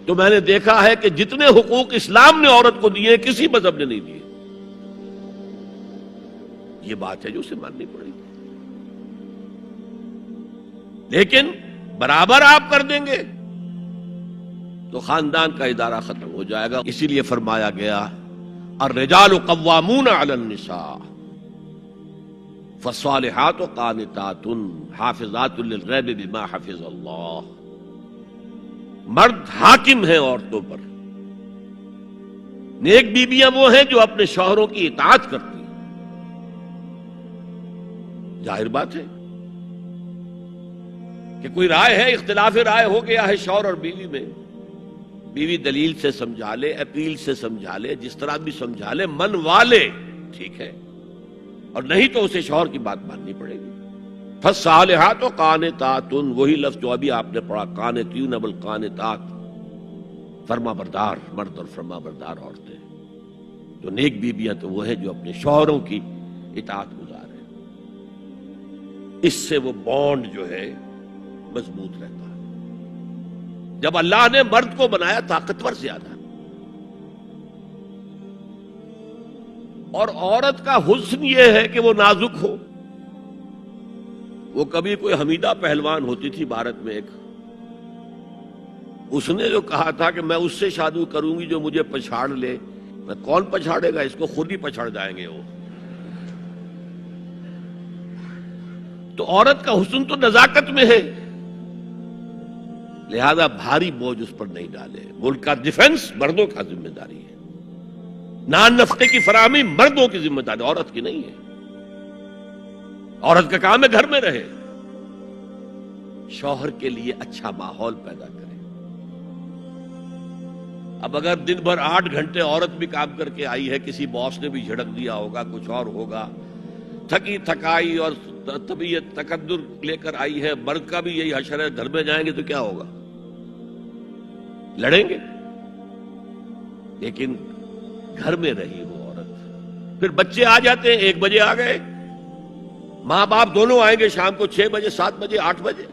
تو میں نے دیکھا ہے کہ جتنے حقوق اسلام نے عورت کو دیے کسی مذہب نے نہیں دیے. یہ بات ہے جو اسے ماننی پڑے گی. لیکن برابر آپ کر دیں گے تو خاندان کا ادارہ ختم ہو جائے گا. اسی لیے فرمایا گیا الرجال قوامون علی النساء فالصالحات قانتات حافظات للغیب بما حفظ اللہ. مرد حاکم ہیں عورتوں پر. نیک بیویاں وہ ہیں جو اپنے شوہروں کی اطاعت کرتی ہیں. ظاہر بات ہے کہ کوئی رائے ہے، اختلاف رائے ہو گیا ہے شوہر اور بیوی میں، بیوی دلیل سے سمجھا لے، اپیل سے سمجھا لے، جس طرح بھی سمجھا لے، من والے ٹھیک ہے، اور نہیں تو اسے شوہر کی بات ماننی پڑے گی. فالصالحات قانتات، وہی لفظ جو ابھی آپ نے پڑھا، قانتین والقانتات، فرما بردار مرد اور فرما بردار عورتیں. جو نیک بیویاں تو وہ ہیں جو اپنے شوہروں کی اطاعت گزار ہیں. اس سے وہ بانڈ جو ہے مضبوط رہتا ہے. جب اللہ نے مرد کو بنایا طاقتور زیادہ، اور عورت کا حسن یہ ہے کہ وہ نازک ہو. وہ کبھی کوئی حمیدہ پہلوان ہوتی تھی بھارت میں ایک، اس نے جو کہا تھا کہ میں اس سے شادی کروں گی جو مجھے پچھاڑ لے. میں کون پچھاڑے گا اس کو، خود ہی پچھاڑ جائیں گے وہ. تو عورت کا حسن تو نزاکت میں ہے، لہذا بھاری بوجھ اس پر نہیں ڈالے. ملک کا ڈیفنس مردوں کا ذمہ داری ہے. نان نفقے کی فراہمی مردوں کی ذمہ داری، عورت کی نہیں ہے. عورت کا کام ہے گھر میں رہے، شوہر کے لیے اچھا ماحول پیدا کرے. اب اگر دن بھر 8 گھنٹے عورت بھی کام کر کے آئی ہے، کسی باس نے بھی جھڑک دیا ہوگا، کچھ اور ہوگا، تھکی تھکائی اور طبیعت تقدر لے کر آئی ہے، مرد کا بھی یہی حشر ہے، گھر میں جائیں گے تو کیا ہوگا؟ لڑیں گے. لیکن گھر میں رہی وہ عورت. پھر بچے آ جاتے ہیں، 1 بجے آ گئے، ماں باپ دونوں آئیں گے شام کو 6 بجے، 7 بجے، 8 بجے.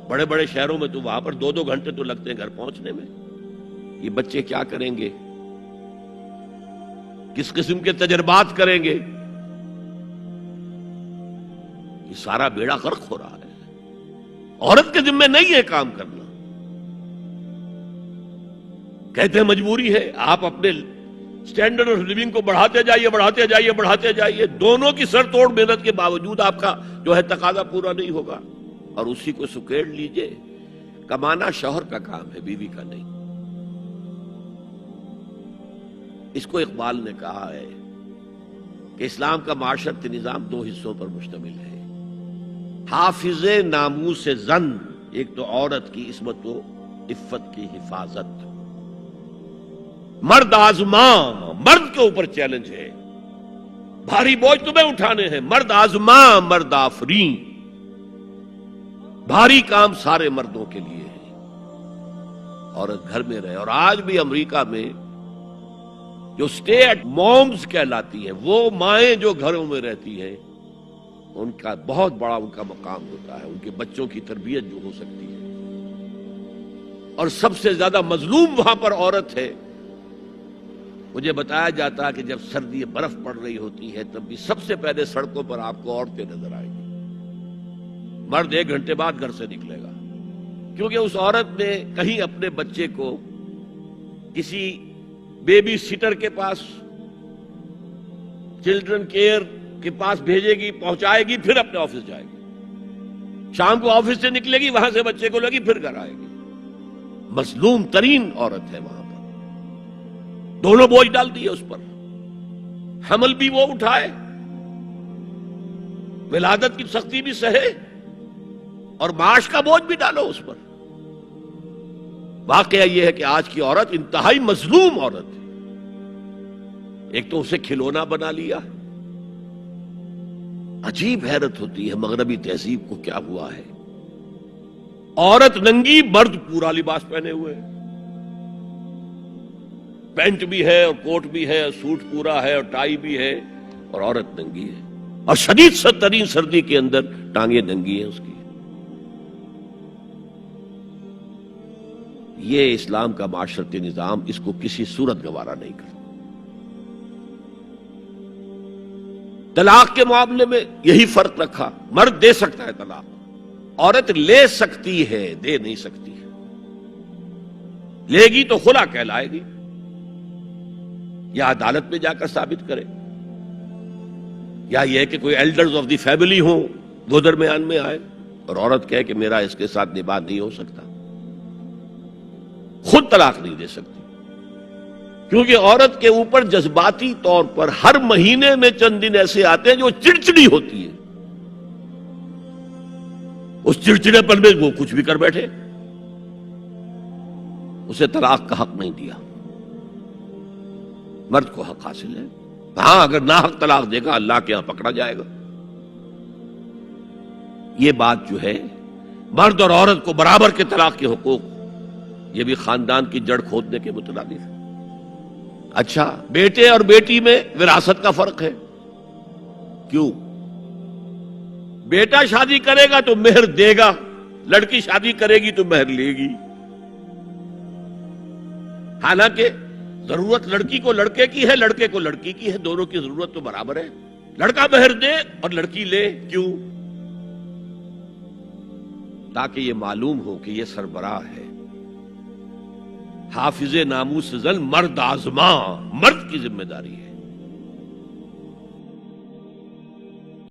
بڑے بڑے شہروں میں تو وہاں پر 2-2 گھنٹے تو لگتے ہیں گھر پہنچنے میں. یہ بچے کیا کریں گے؟ کس قسم کے تجربات کریں گے؟ یہ سارا بیڑا غرق ہو رہا ہے. عورت کے ذمہ نہیں ہے کام کرنا. کہتے ہیں مجبوری ہے. آپ اپنے سٹینڈرڈ آف لیونگ کو بڑھاتے جائیے، بڑھاتے جائیے، بڑھاتے جائیے. دونوں کی سر توڑ محنت کے باوجود آپ کا جو ہے تقاضا پورا نہیں ہوگا، اور اسی کو سکیڑ لیجئے. کمانا شوہر کا کام ہے، بیوی کا نہیں. اس کو اقبال نے کہا ہے کہ اسلام کا معاشرتی نظام 2 حصوں پر مشتمل ہے. حافظ ناموس زن، ایک تو عورت کی عصمت و عفت کی حفاظت. مرد آزماں، مرد کے اوپر چیلنج ہے. بھاری بوجھ تمہیں اٹھانے ہیں. مرد آزماں مرد آفریں. بھاری کام سارے مردوں کے لیے ہے. عورت گھر میں رہے. اور آج بھی امریکہ میں جو سٹے ایٹ مومز کہلاتی ہیں، وہ مائیں جو گھروں میں رہتی ہیں، ان کا بہت بڑا ان کا مقام ہوتا ہے. ان کے بچوں کی تربیت جو ہو سکتی ہے. اور سب سے زیادہ مظلوم وہاں پر عورت ہے. مجھے بتایا جاتا ہے کہ جب سردی برف پڑ رہی ہوتی ہے تب بھی سب سے پہلے سڑکوں پر آپ کو عورتیں نظر آئیں گی. مرد 1 گھنٹے بعد گھر سے نکلے گا، کیونکہ اس عورت نے کہیں اپنے بچے کو کسی بیبی سیٹر کے پاس، چلڈرن کیئر کے پاس بھیجے گی، پہنچائے گی، پھر اپنے آفس جائے گی. شام کو آفس سے نکلے گی، وہاں سے بچے کو لگی، پھر گھر آئے گی. مظلوم ترین عورت ہے وہاں پر. دونوں بوجھ ڈال دیے اس پر. حمل بھی وہ اٹھائے، ولادت کی سختی بھی سہے، اور معاش کا بوجھ بھی ڈالو اس پر. واقعہ یہ ہے کہ آج کی عورت انتہائی مظلوم عورت ہے. ایک تو اسے کھلونا بنا لیا. عجیب حیرت ہوتی ہے مغربی تہذیب کو کیا ہوا ہے. عورت ننگی، مرد پورا لباس پہنے ہوئے، پینٹ بھی ہے اور کوٹ بھی ہے، سوٹ پورا ہے اور ٹائی بھی ہے، اور عورت ننگی ہے. اور شدید ترین سردی کے اندر ٹانگیں ننگی ہیں اس کی. یہ اسلام کا معاشرتی نظام اس کو کسی صورت گوارا نہیں کرتا۔ طلاق کے معاملے میں یہی فرق رکھا، مرد دے سکتا ہے طلاق، عورت لے سکتی ہے، دے نہیں سکتی ہے۔ لے گی تو خلا کہلائے گی، یا عدالت میں جا کر ثابت کرے، یا یہ کہ کوئی ایلڈرز آف دی فیملی ہوں وہ درمیان میں آئے اور عورت کہے کہ میرا اس کے ساتھ نباہ نہیں ہو سکتا، خود طلاق نہیں دے سکتی، کیونکہ عورت کے اوپر جذباتی طور پر ہر مہینے میں چند دن ایسے آتے ہیں جو چڑچڑی ہوتی ہے، اس چڑچڑے پن میں وہ کچھ بھی کر بیٹھے، اسے طلاق کا حق نہیں دیا۔ مرد کو حق حاصل ہے، ہاں اگر ناحق طلاق دے گا اللہ کے ہاں پکڑا جائے گا۔ یہ بات جو ہے مرد اور عورت کو برابر کے طلاق کے حقوق، یہ بھی خاندان کی جڑ کھودنے کے مترادف ہے۔ اچھا، بیٹے اور بیٹی میں وراثت کا فرق ہے، کیوں؟ بیٹا شادی کرے گا تو مہر دے گا، لڑکی شادی کرے گی تو مہر لے گی، حالانکہ ضرورت لڑکی کو لڑکے کی ہے، لڑکے کو لڑکی کی ہے، دونوں کی ضرورت تو برابر ہے۔ لڑکا مہر دے اور لڑکی لے، کیوں؟ تاکہ یہ معلوم ہو کہ یہ سربراہ ہے، حافظ ناموس زن مرد آزماں، مرد کی ذمہ داری ہے۔